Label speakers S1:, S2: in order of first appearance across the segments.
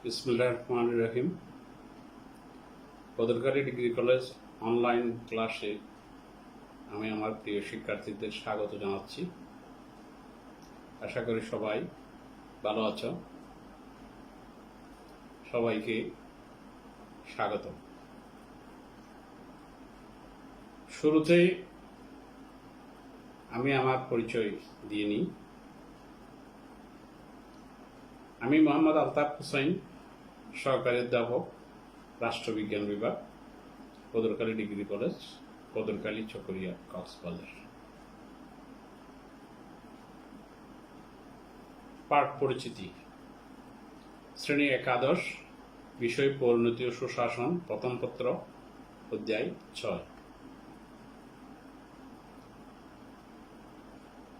S1: বিসমিল্লাহির রহমানির রহিম। বদরকারী degree college online ক্লাসে আমি আমার প্রিয় শিক্ষার্থীদের স্বাগত জানাচ্ছি। আশা করি সবাই ভালো আছো। সবাইকে স্বাগত। শুরুতেই আমি আমার পরিচয় দিয়ে নিই। আমি মোহাম্মদ আলতাফ হুসাইন, সহকারী অধ্যাপক, রাষ্ট্রবিজ্ঞান বিভাগ, বদরকারী ডিগ্রি কলেজ, বদরকালী চকরিয়া, কক্সবাজার। পাঠ পরিচিতি। শ্রেণী একাদশ, বিষয় পরিণতি ও সুশাসন, প্রথম পত্র, অধ্যায় 6।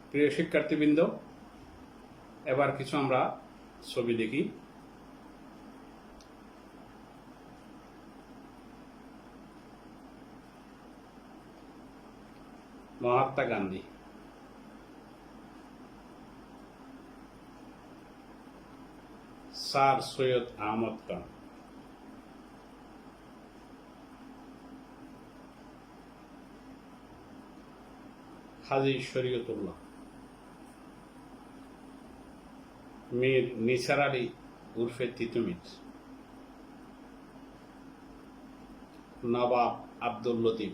S1: প্রিয় শিক্ষার্থীবৃন্দ, এবার কিছু আমরা ছবি দেখি। মহাত্মা গান্ধী, স্যার সৈয়দ আহমদ খান, হাজী শরীয়তুল্লাহ, মীর নিসার আলী উর্ফে তিতুমির, নবাব আব্দুল লতিফ,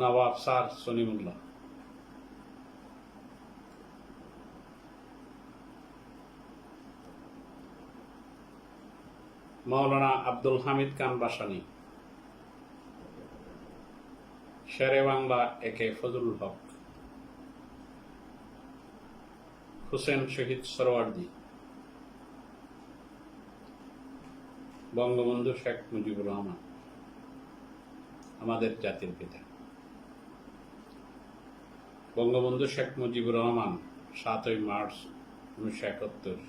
S1: নবাব স্যার সলিমুল্লাহ, মাওলানা আব্দুল হামিদ খান বাসানী, শেরে বাংলা একে ফজলুল হক, হুসেন শহীদ সরওয়ার্দী, বঙ্গবন্ধু শেখ মুজিবুর রহমান, আমাদের জাতির পিতা। বঙ্গবন্ধু শেখ মুজিবুর রহমান 7ই মার্চ 1971।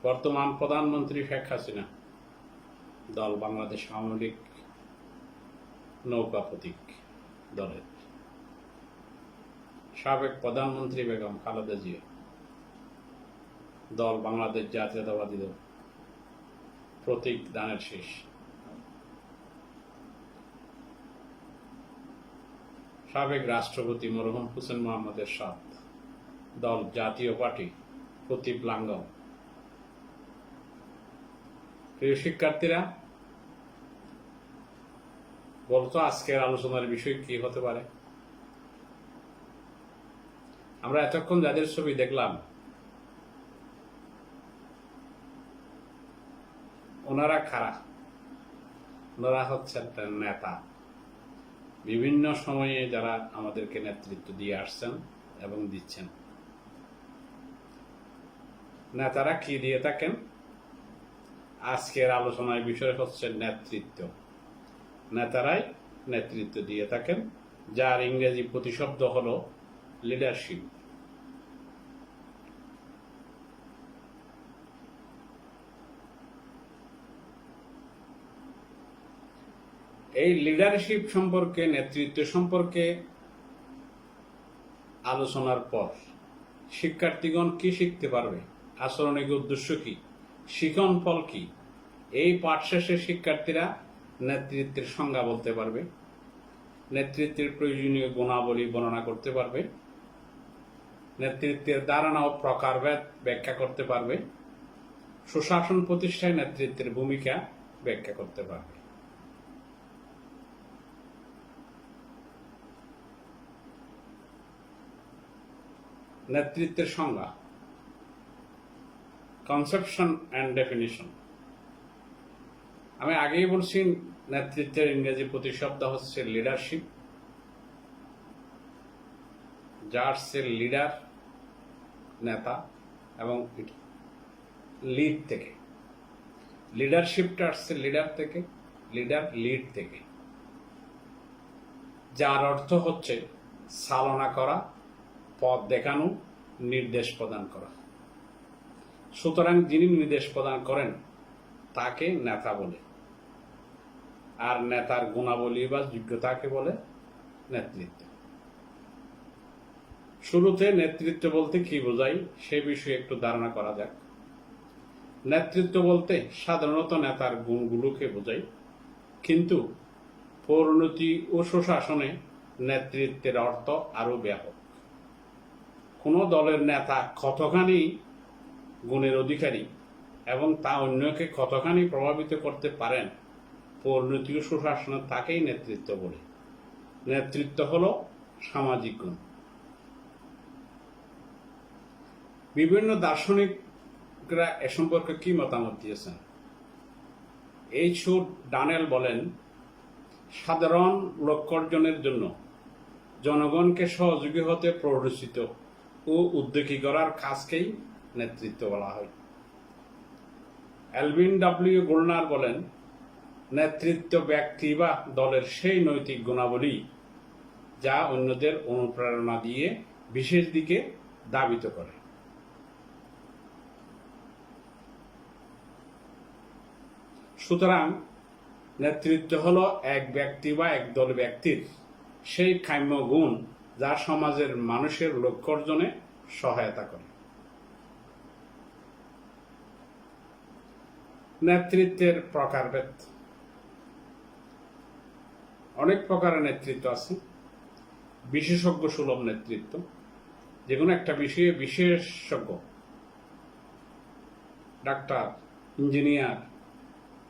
S1: বর্তমান প্রধানমন্ত্রী শেখ হাসিনা, দল বাংলাদেশ আওয়ামী লীগ, নৌকা প্রতীক দলের। সাবেক প্রধানমন্ত্রী বেগম খালেদা জিয়া, দল বাংলাদেশ জাতীয়তাবাদী দল, প্রতীক দানের শীষ। সাবেক রাষ্ট্রপতি মরহুম হোসেন মোহাম্মদ এরশাদ, দল জাতীয় পার্টি, প্রতীক লাঙ্গল। প্রিয় শিক্ষার্থীরা, বলতো আজকের আলোচনার বিষয় কি হতে পারে? আমরা এতক্ষণ যাদের ছবি দেখলাম, ওনারা কারা? ওনারা হচ্ছেন নেতা। বিভিন্ন সময়ে যারা আমাদেরকে নেতৃত্ব দিয়ে আসছেন এবং দিচ্ছেন। নেতারা কি দিয়ে থাকেন? আজকের আলোচনার বিষয় হচ্ছে নেতৃত্ব। নেতারাই নেতৃত্ব দিয়ে থাকেন, যার ইংরেজি প্রতিশব্দ হলো লিডারশিপ। এই লিডারশিপ সম্পর্কে, নেতৃত্ব সম্পর্কে আলোচনার পর শিক্ষার্থীগণ কি শিখতে পারবে, আচরণিক উদ্দেশ্য কি, শিখন ফল কি, এই পাঠ শেষে শিক্ষার্থীরা নেতৃত্বের সংজ্ঞা বলতে পারবে, নেতৃত্বের প্রয়োজনীয় গুণাবলী বর্ণনা করতে পারবে, নেতৃত্বের ধারণা ও প্রকারভেদ ব্যাখ্যা করতে পারবে, সুশাসন প্রতিষ্ঠায় নেতৃত্বের ভূমিকা ব্যাখ্যা করতে পারবে। নেতৃত্বের সংজ্ঞা, কনসেপশন অ্যান্ড ডেফিনিশন। আমি আগেই বলছি, নেতৃত্বের ইংরেজি প্রতিশব্দ হচ্ছে লিডারশিপ, যার সে লিডার, নেতা, এবং লিড থেকে। লিডারশিপটা আসছে লিডার থেকে, লিডার লিড থেকে, যার অর্থ হচ্ছে চালনা করা, পথ দেখানো, নির্দেশ প্রদান করা। সুতরাং যিনি নির্দেশ প্রদান করেন তাকে নেতা বলে, আর নেতার গুণাবলী বা যোগ্যতাকে বলে নেতৃত্ব। শুরুতে নেতৃত্ব বলতে কি বোঝায় সে বিষয়ে একটু ধারণা করা যাক। নেতৃত্ব বলতে সাধারণত নেতার গুণগুলোকে বোঝায়, কিন্তু পরিণতি ও সুশাসনে নেতৃত্বের অর্থ আরো ব্যাপক। কোনো দলের নেতা কতখানি গুণের অধিকারী এবং তা অন্যকে কতখানি প্রভাবিত করতে পারেন, পরিণতি ও সুশাসনে তাকেই নেতৃত্ব বলে। নেতৃত্ব হল সামাজিক গুণ। বিভিন্ন দার্শনিকরা এ সম্পর্কে কি মতামত দিয়েছেন? ডানেল বলেন, সাধারণ লক্ষ্য অর্জনের জন্য জনগণকে সহযোগী হতে প্ররোচিত ও উদ্যোগী করার কাজকেই নেতৃত্ব বলা হয়। এলভিন ডব্লিউ গোল্ডনার বলেন, নেতৃত্ব ব্যক্তি বা দলের সেই নৈতিক গুণাবলী যা অন্যদের অনুপ্রেরণা দিয়ে বিশেষ দিকে ধাবিত করে। সুতরাং নেতৃত্ব হলো এক ব্যক্তি বা একদল ব্যক্তির সেই কাম্য গুণ যা সমাজের মানুষের লক্ষ্য অর্জনে সহায়তা করে। নেতৃত্বের প্রকারভেদ। অনেক প্রকারের নেতৃত্ব আছে। বিশেষজ্ঞ সুলভ নেতৃত্ব, যে কোনো একটা বিষয়ে বিশেষজ্ঞ, ডাক্তার, ইঞ্জিনিয়ার,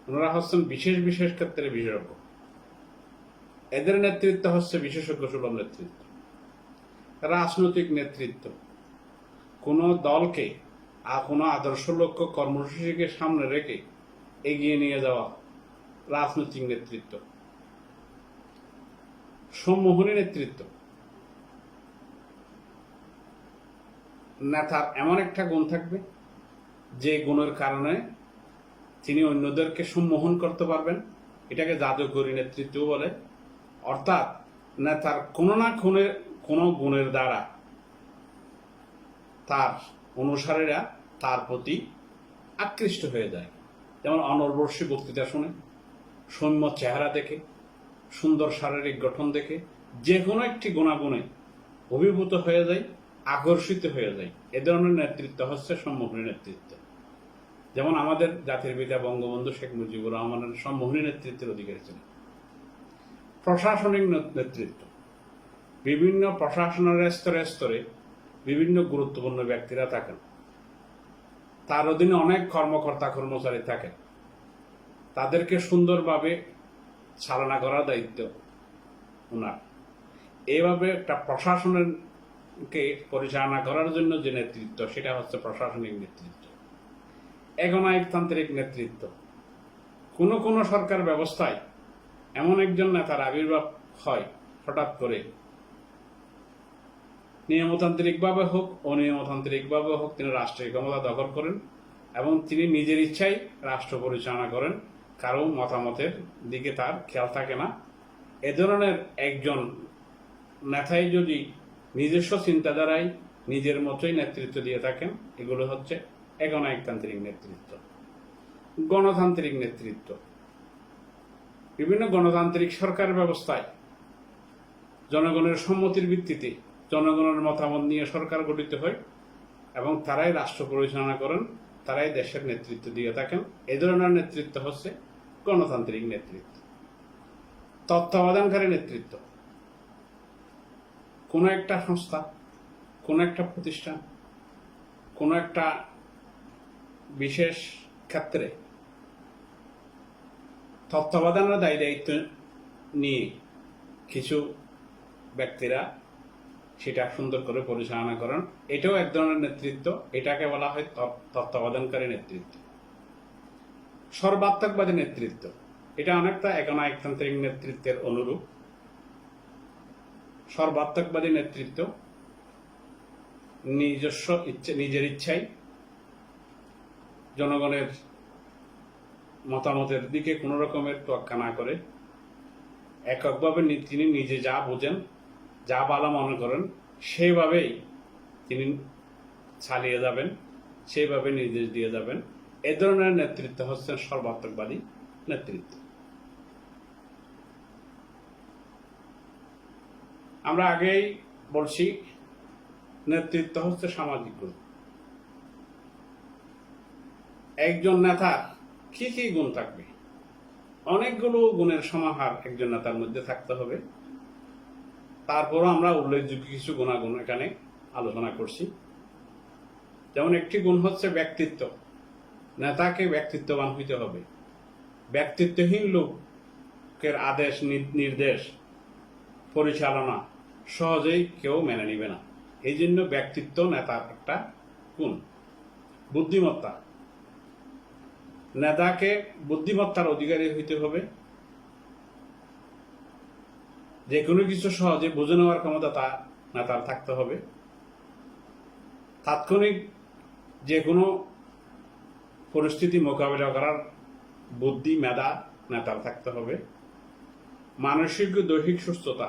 S1: ওনারা হচ্ছেন বিশেষ বিশেষ ক্ষেত্রে বিশেষজ্ঞ। এদের নেতৃত্ব হচ্ছে বিশেষজ্ঞ সুলভ নেতৃত্ব। রাজনৈতিক নেতৃত্ব, কোনো দলকে কোনো আদর্শ লক্ষ্য কর্মসূচিকে সামনে রেখে এগিয়ে নিয়ে যাওয়া রাজনৈতিক নেতৃত্ব। সম্মোহনী নেতৃত্ব, নেতার এমন একটা গুণ থাকবে যে গুণের কারণে তিনি অন্যদেরকে সম্মোহন করতে পারবেন, এটাকে জাদুকরী নেতৃত্ব বলে। অর্থাৎ নেতার কোনো না কোনো গুণের দ্বারা তার অনুসারীরা তার প্রতি আকৃষ্ট হয়ে যায়। যেমন অনর্বশী বক্তৃতা শুনে, সৌম্য চেহারা দেখে, সুন্দর শারীরিক গঠন দেখে যে কোনো একটি গুণাগুণে অভিভূত হয়ে যায়, আকর্ষিত হয়ে যায়। এ ধরনের নেতৃত্ব হচ্ছে সম্মোহনী নেতৃত্ব। যেমন আমাদের জাতির পিতা বঙ্গবন্ধু শেখ মুজিবুর রহমানের সম্মোহনী নেতৃত্বের অধিকারী ছিলেন। প্রশাসনিক নেতৃত্ব, বিভিন্ন প্রশাসনের স্তরে স্তরে বিভিন্ন গুরুত্বপূর্ণ ব্যক্তিরা থাকেন, তার অধীনে অনেক কর্মকর্তা কর্মচারী থাকেন। তাদেরকে সুন্দরভাবে চালনা করার দায়িত্ব ওনার। এইভাবে একটা প্রশাসনকে পরিচালনা করার জন্য যে নেতৃত্ব, সেটা হচ্ছে প্রশাসনিক নেতৃত্ব। একনায়কতান্ত্রিক নেতৃত্ব, কোনো কোনো সরকার ব্যবস্থায় এমন একজন নেতার আবির্ভাব হয় হঠাৎ করে, নিয়মতান্ত্রিকভাবে হোক অনিয়মতান্ত্রিকভাবে হোক, তিনি রাষ্ট্রীয় ক্ষমতা দখল করেন এবং তিনি নিজের ইচ্ছায় রাষ্ট্র পরিচালনা করেন। কারো মতামতের দিকে তার খেয়াল থাকে না। এ ধরনের একজন নেতাই যদি নিজস্ব চিন্তাধারায় নিজের মতোই নেতৃত্ব দিয়ে থাকেন, এগুলো হচ্ছে একনায়কতান্ত্রিক নেতৃত্ব। গণতান্ত্রিক নেতৃত্ব, বিভিন্ন গণতান্ত্রিক সরকার ব্যবস্থায় জনগণের সম্মতির ভিত্তিতে জনগণের মতামত নিয়ে সরকার গঠিত হয় এবং তারাই রাষ্ট্র পরিচালনা করেন, তারাই দেশের নেতৃত্ব দিয়ে থাকেন। এ ধরনের নেতৃত্ব হচ্ছে গণতান্ত্রিক নেতৃত্ব। তত্ত্বাবধানকারী নেতৃত্ব, কোনো একটা সংস্থা, কোনো একটা প্রতিষ্ঠান, কোনো একটা বিশেষ ক্ষেত্রে তত্ত্বাবধানের দায়িত্ব নিয়ে কিছু ব্যক্তিরা সেটা সুন্দর করে পরিচালনা করেন। এটাও এক ধরনের নেতৃত্ব, এটাকে বলা হয় তত্ত্বাবধানকারী নেতৃত্ব। সর্বাত্মকবাদী নেতৃত্ব, এটা অনেকটা একনায়কতান্ত্রিক নেতৃত্বের অনুরূপ। সর্বাত্মকবাদী নেতৃত্ব নিজের ইচ্ছায় জনগণের মতামতের দিকে কোনো রকমের তোয়াক্কা না করে এককভাবে তিনি নিজে যা বোঝেন, যা ভালো মনে করেন, সেইভাবেই তিনি চালিয়ে যাবেন, সেইভাবে নির্দেশ দিয়ে যাবেন। এ ধরনের নেতৃত্ব হচ্ছে সর্বাত্মকবাদী নেতৃত্ব। আমরা আগেই বলছি নেতৃত্ব হচ্ছে সামাজিক গুণ। একজন নেতার কি কি গুণ থাকবে? অনেকগুলো গুণের সমাহার একজন নেতার মধ্যে থাকতে হবে। তারপরও আমরা উল্লেখযোগ্য কিছু গুণাগুণ এখানে আলোচনা করছি। যেমন একটি গুণ হচ্ছে ব্যক্তিত্ব। নেতাকে ব্যক্তিত্ববান হইতে হবে। ব্যক্তিত্বহীন লোকের আদেশ নির্দেশ পরিচালনা সহজেই কেউ মেনে নিবে না। এই জন্য ব্যক্তিত্ব নেতার একটা গুণ। বুদ্ধিমত্তা, নেতাকে বুদ্ধিমত্তার অধিকারী হইতে হবে। যে কোনো কিছু সহজে বুঝে নেওয়ার ক্ষমতা তা নেতার থাকতে হবে। তাৎক্ষণিক যে কোনো পরিস্থিতি মোকাবিলা করার বুদ্ধি মেধা নেতার থাকতে হবে। মানসিক ও দৈহিক সুস্থতা,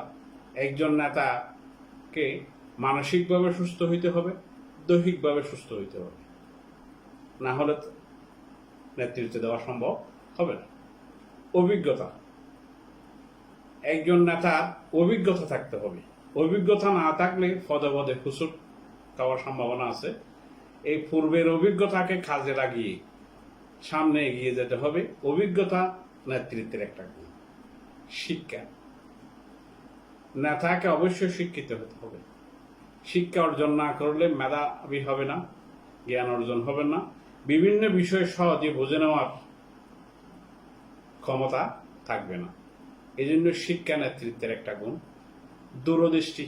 S1: একজন নেতাকে মানসিকভাবে সুস্থ হইতে হবে, দৈহিকভাবে সুস্থ হইতে হবে, না হলে নেতৃত্ব দেওয়া সম্ভব হবে না। অভিজ্ঞতা, একজন নেতার অভিজ্ঞতা থাকতে হবে। অভিজ্ঞতা না থাকলে পদে পদে হুসুট খাওয়ার সম্ভাবনা আছে। এই পূর্বের অভিজ্ঞতাকে কাজে লাগিয়ে সামনে এগিয়ে যেতে হবে। অভিজ্ঞতা নেতৃত্বের একটা গুণ। শিক্ষা, নেতাকে অবশ্যই শিক্ষিত হতে হবে। শিক্ষা অর্জন না করলে মেধাবী হবে না, জ্ঞান অর্জন হবে না, বিভিন্ন বিষয় সহজে বুঝে নেওয়ার ক্ষমতা থাকবে না। এই জন্য শিক্ষা নেতৃত্বের একটা গুণ। দূরদৃষ্টি,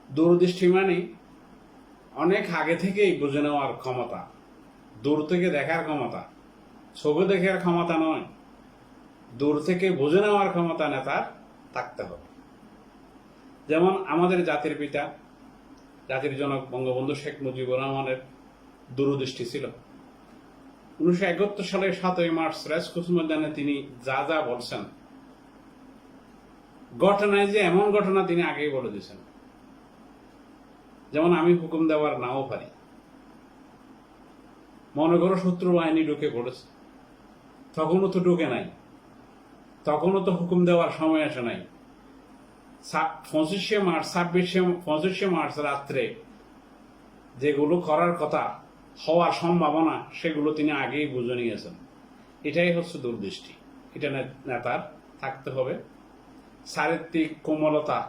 S1: দূরদৃষ্টি মানে অনেক আগে থেকেই বুঝে নেওয়ার ক্ষমতা, দূর থেকে দেখার ক্ষমতা, চোখে দেখার ক্ষমতা নয়, দূর থেকে বুঝে নেওয়ার ক্ষমতা নেতার থাকতে হবে। যেমন আমাদের জাতির পিতা, জাতির জনক বঙ্গবন্ধু শেখ মুজিবুর রহমানের দূরদৃষ্টি ছিল। 1971 সালের 7ই মার্চ রাজকোষ ময়দানে তিনি যা যা বলছেন, ঘটনায় যে এমন ঘটনা তিনি আগেই বলে দিয়েছেন। যেমন আমি হুকুম দেওয়ার নাও পারি, মনে করো শত্রু বাহিনী ঢুকে পড়েছে, তখনও তো ঢুকে নাই, তখনও তো হুকুম দেওয়ার সময় আসে নাই। 25শে মার্চ রাত্রে যেগুলো করার কথা, হওয়ার সম্ভাবনা, সেগুলো তিনি আগেই বুঝে নিয়েছেন। এটাই হচ্ছে দূরদৃষ্টি। এটা নেতার থাকতে হবে। চারিত্রিক কোমলতা,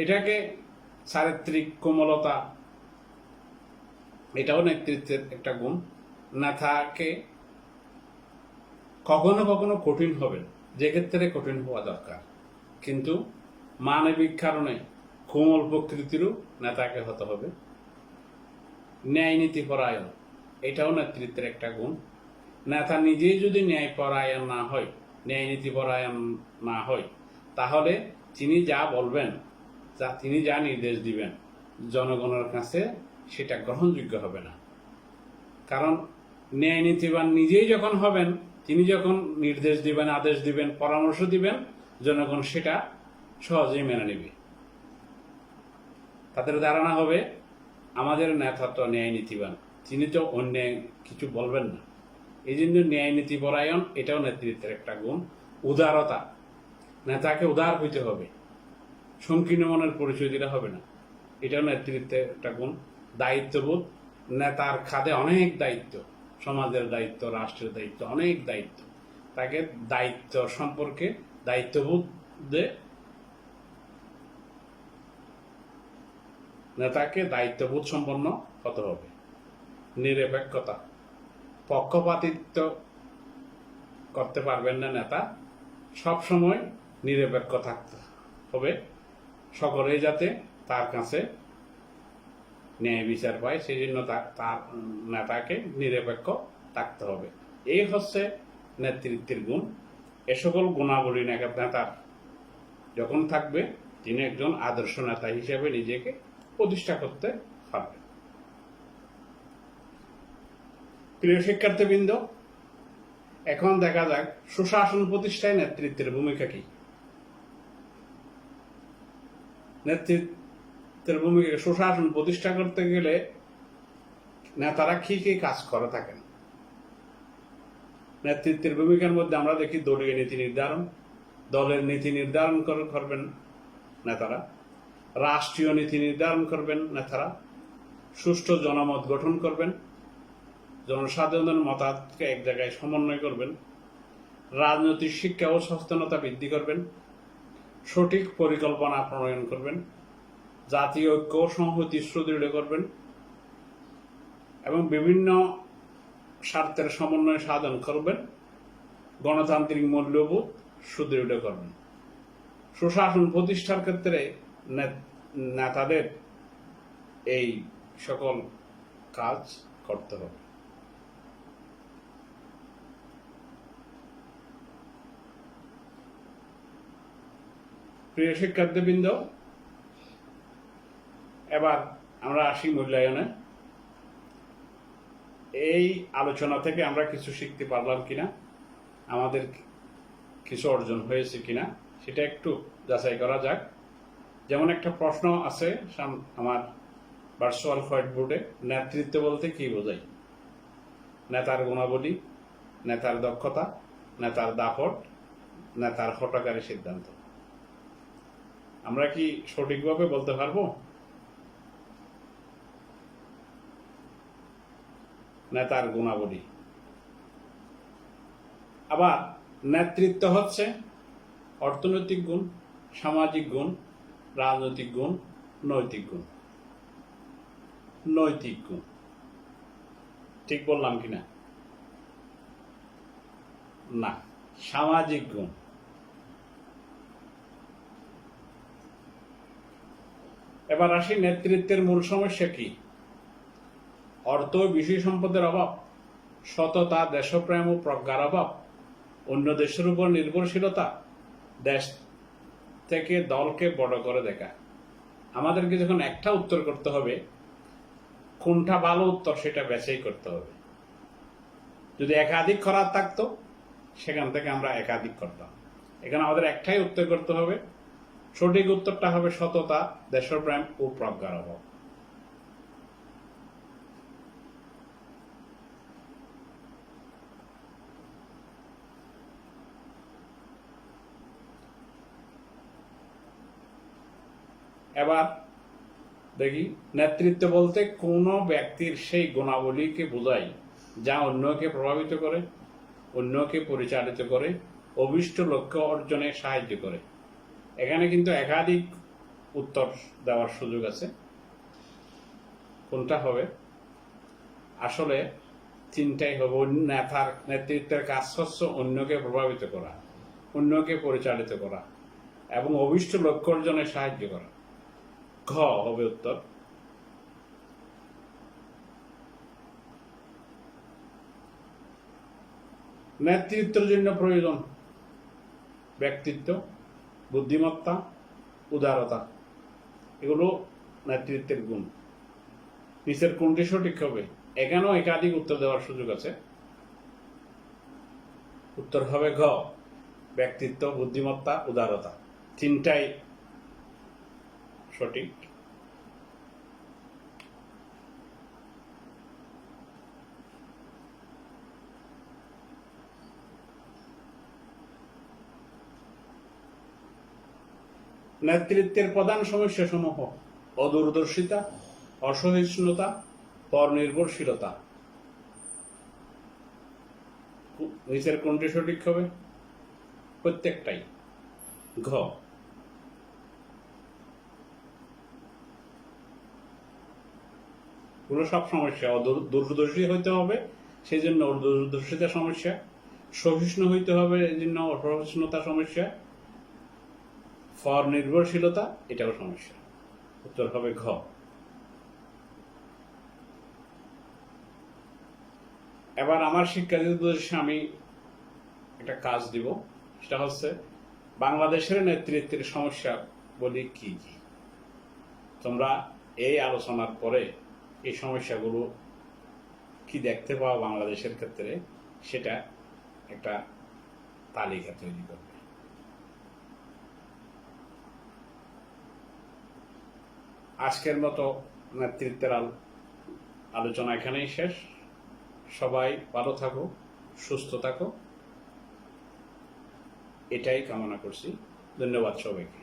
S1: এটাকে চারিত্রিক কোমলতা, এটাও নেতৃত্বের একটা গুণ। নেতাকে কখনো কখনো কঠিন হবেন, যে ক্ষেত্রে কঠিন হওয়া দরকার, কিন্তু মানবিক কারণে কোমল প্রকৃতিরও নেতাকে হতে হবে। ন্যায় নীতি পরায়ণ, এটাও নেতৃত্বের একটা গুণ। নেতা নিজেই যদি ন্যায় পরায়ণ না হয়, ন্যায় নীতি পরায়ণ না হয়, তাহলে তিনি যা বলবেন, তিনি যা নির্দেশ দিবেন, জনগণের কাছে সেটা গ্রহণযোগ্য হবে না। কারণ ন্যায় নীতিবান নিজেই যখন হবেন, তিনি যখন নির্দেশ দিবেন, আদেশ দিবেন, পরামর্শ দিবেন, জনগণ সেটা সহজেই মেনে নেবে। তাদের ধারণা হবে আমাদের নেতা তো ন্যায় নীতিবান, তিনি তো অন্যায় কিছু বলবেন না। এই জন্য ন্যায় নীতি পরায়ণ, এটাও নেতৃত্বের একটা গুণ। উদারতা, নেতাকে উদার হইতে হবে, সংকীর্ণ মনের পরিচয় দিলে হবে না, এটাও নেতৃত্বের একটা গুণ। দায়িত্ববোধ, নেতার খাদে অনেক দায়িত্ব, সমাজের দায়িত্ব, রাষ্ট্রের দায়িত্ব, অনেক দায়িত্ব। তাকে দায়িত্ব সম্পর্কে দায়িত্ববোধ নেতাকে দায়িত্ববোধ সম্পন্ন হতে হবে। নিরপেক্ষতা, পক্ষপাতিত্ব করতে পারবেন না নেতা, সবসময় নিরপেক্ষ থাকতে হবে। সকলেই যাতে তার কাছে ন্যায় বিচার পায়, সেই জন্য তার নেতাকে নিরপেক্ষ থাকতে হবে। এই হচ্ছে নেতৃত্বের গুণ। এ সকল গুণাবলী নেতার যখন থাকবে, তিনি একজন আদর্শ নেতা হিসেবে নিজেকে প্রতিষ্ঠা করতে পারবেন। প্রিয় শিক্ষার্থীবৃন্দ, এখন দেখা যাক সুশাসন প্রতিষ্ঠায় নেতৃত্বের ভূমিকা কি। নেতৃত্বের ভূমিকা, সুশাসন প্রতিষ্ঠা করতে গেলে নেতারা কি কি কাজ করে থাকেন। নেতৃত্বের ভূমিকার মধ্যে আমরা দেখি দলীয় নীতি নির্ধারণ, দলের নীতি নির্ধারণ করবেন নেতারা, রাষ্ট্রীয় নীতি নির্ধারণ করবেন নেতারা, সুষ্ঠু জনমত গঠন করবেন, জনসাধারণের মতামতকে এক জায়গায় সমন্বয় করবেন, রাজনৈতিক শিক্ষা ও সচেতনতা বৃদ্ধি করবেন, সঠিক পরিকল্পনা প্রণয়ন করবেন, জাতীয় ঐক্য ও সংহতি সুদৃঢ় করবেন এবং বিভিন্ন স্বার্থের সমন্বয় সাধন করবেন, গণতান্ত্রিক মূল্যবোধ সুদৃঢ় করবেন। সুশাসন প্রতিষ্ঠার ক্ষেত্রে নেতাদের এই সকল কাজ করতে হবে। প্রিয় শিক্ষার্থীবৃন্দ, এবার আমরা আসি মূল্যায়নে। এই আলোচনা থেকে আমরা কিছু শিখতে পারলাম কিনা, আমাদের কিছু অর্জন হয়েছে কিনা সেটা একটু যাচাই করা যাক। যেমন একটা প্রশ্ন আছে আমার ভার্চুয়াল হোয়াইট বোর্ডে, নেতৃত্ব বলতে কি বোঝায়? নেতার গুণাবলী, নেতার দক্ষতা, নেতার দাপট, নেতার হঠকারী সিদ্ধান্ত। আমরা কি সঠিকভাবে বলতে পারবো? নেতার গুণাবলী। আবার নেতৃত্ব হচ্ছে অর্থনৈতিক গুণ, সামাজিক গুণ, রাজনৈতিক গুণ, নৈতিক গুণ। নৈতিক গুণ ঠিক বললাম কিনা? না, সামাজিক গুণ। এবার আসি, নেতৃত্বের মূল সমস্যা কি? অর্থ ও বিষয় সম্পদের অভাব, সততা, দেশপ্রেম ও প্রজ্ঞার অভাব, অন্য দেশের উপর নির্ভরশীলতা, দেশ থেকে দলকে বড় করে দেখা। আমাদেরকে যখন একটা উত্তর করতে হবে, কোনটা ভালো উত্তর সেটা বেছেই করতে হবে। যদি একাধিক করার থাকতো সেখান থেকে আমরা একাধিক করতাম। এখানে আমাদের একটাই উত্তর করতে হবে, সঠিক উত্তরটা হবে সততা, দেশপ্রেম ও প্রজ্ঞার অভাব। এবার দেখি, নেতৃত্ব বলতে কোনো ব্যক্তির সেই গুণাবলীকে বোঝায় যা অন্যকে প্রভাবিত করে, অন্যকে পরিচালিত করে, অভিষ্ট লক্ষ্য অর্জনে সাহায্য করে। এখানে কিন্তু একাধিক উত্তর দেওয়ার সুযোগ আছে। কোনটা হবে? আসলে তিনটাই হবে। নেতৃত্বের কাজ হচ্ছে অন্যকে প্রভাবিত করা, অন্যকে পরিচালিত করা এবং অভিষ্ট লক্ষ্য অর্জনে সাহায্য করা। ঘ হবে উত্তর। নেতৃত্বের জন্য প্রয়োজন ব্যক্তিত্ব, বুদ্ধিমত্তা, উদারতা। এগুলো নেতৃত্বের গুণ। নিচের কোনটি সঠিক হবে? এখানেও একাধিক উত্তর দেওয়ার সুযোগ আছে। উত্তর হবে ঘ, ব্যক্তিত্ব, বুদ্ধিমত্তা, উদারতা। তিনটাই সঠিক। নেতৃত্বের প্রধান সমস্যা সমূহ: অদূরদর্শিতা, অসহিষ্ণুতা, পরনির্ভরশীলতা। নিচের কোনটি সঠিক হবে? প্রত্যেকটাই ঘ। গুলো সব সমস্যা। দূরদর্শী হইতে হবে, সেই জন্য দূরদর্শিতা সমস্যা। সহিষ্ণু হইতে হবে, এই জন্য অসহিষ্ণুতা সমস্যা। পরনির্ভরশীলতা, এটাও সমস্যা। উত্তর হবে ঘ। এবার আমার শিক্ষার্থীদের উদ্দেশ্যে আমি একটা কাজ দিব, সেটা হচ্ছে বাংলাদেশের নেতৃত্বের সমস্যা বলি কি কি। তোমরা এই আলোচনার পরে এই সমস্যাগুলো কি দেখতে পাও বাংলাদেশের ক্ষেত্রে, সেটা একটা তালিকা তৈরি করবে। আজকের মতো নেতৃত্বের আলোচনা এখানেই শেষ। সবাই ভালো থাকো, সুস্থ থাকো, এটাই কামনা করছি। ধন্যবাদ সবাইকে।